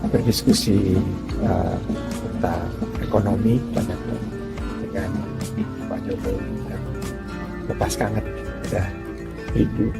berdiskusi tentang ekonomi dengan Pak Jokowi. Lepas kangen, udah rindu.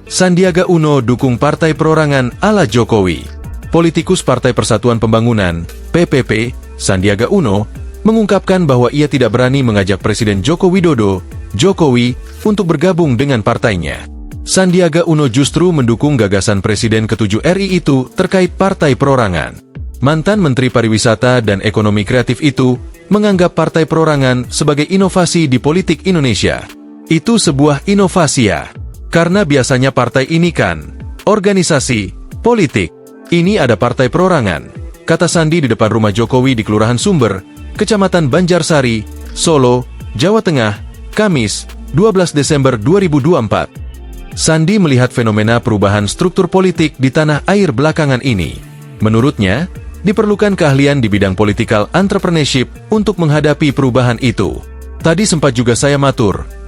Sandiaga Uno dukung partai perorangan ala Jokowi. Politikus Partai Persatuan Pembangunan, PPP, Sandiaga Uno, mengungkapkan bahwa ia tidak berani mengajak Presiden Joko Widodo, Jokowi, untuk bergabung dengan partainya. Sandiaga Uno justru mendukung gagasan Presiden ke-7 RI itu terkait partai perorangan. Mantan Menteri Pariwisata dan Ekonomi Kreatif itu menganggap partai perorangan sebagai inovasi di politik Indonesia. Itu sebuah inovasi ya. Karena biasanya partai ini kan organisasi, politik. Ini ada partai perorangan, kata Sandi di depan rumah Jokowi di Kelurahan Sumber, Kecamatan Banjarsari, Solo, Jawa Tengah, Kamis, 12 Desember 2024. Sandi melihat fenomena perubahan struktur politik di tanah air belakangan ini. Menurutnya, diperlukan keahlian di bidang political entrepreneurship untuk menghadapi perubahan itu. Tadi sempat juga saya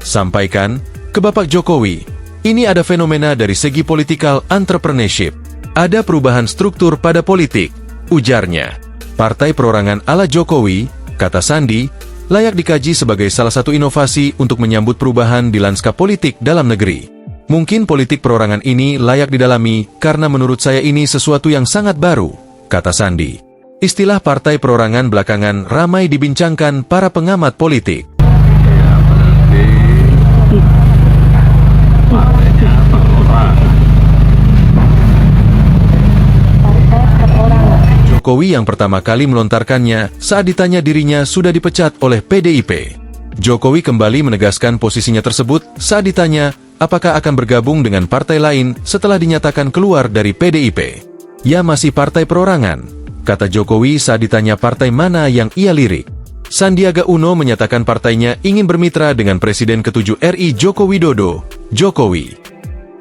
sampaikan ke Bapak Jokowi, ini ada fenomena dari segi political entrepreneurship. Ada perubahan struktur pada politik, ujarnya. Partai perorangan ala Jokowi, kata Sandi, layak dikaji sebagai salah satu inovasi untuk menyambut perubahan di lanskap politik dalam negeri. Mungkin politik perorangan ini layak didalami karena menurut saya ini sesuatu yang sangat baru, kata Sandi. Istilah partai perorangan belakangan ramai dibincangkan para pengamat politik. Jokowi yang pertama kali melontarkannya saat ditanya dirinya sudah dipecat oleh PDIP. Jokowi kembali menegaskan posisinya tersebut saat ditanya apakah akan bergabung dengan partai lain setelah dinyatakan keluar dari PDIP. Ya masih partai perorangan, kata Jokowi saat ditanya partai mana yang ia lirik. Sandiaga Uno menyatakan partainya ingin bermitra dengan Presiden ke-7 RI Joko Widodo, Jokowi.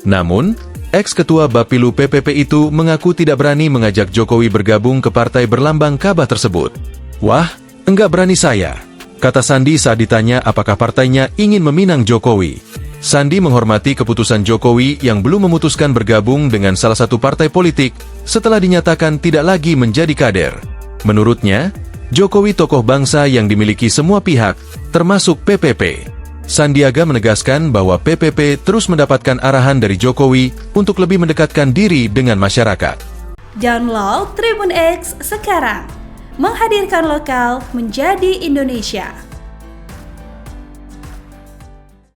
Namun, ex-ketua Bapilu PPP itu mengaku tidak berani mengajak Jokowi bergabung ke partai berlambang Ka'bah tersebut. Wah, enggak berani saya, kata Sandi saat ditanya apakah partainya ingin meminang Jokowi. Sandi menghormati keputusan Jokowi yang belum memutuskan bergabung dengan salah satu partai politik setelah dinyatakan tidak lagi menjadi kader. Menurutnya, Jokowi tokoh bangsa yang dimiliki semua pihak, termasuk PPP. Sandiaga menegaskan bahwa PPP terus mendapatkan arahan dari Jokowi untuk lebih mendekatkan diri dengan masyarakat. Download Tribun X sekarang, menghadirkan lokal menjadi Indonesia.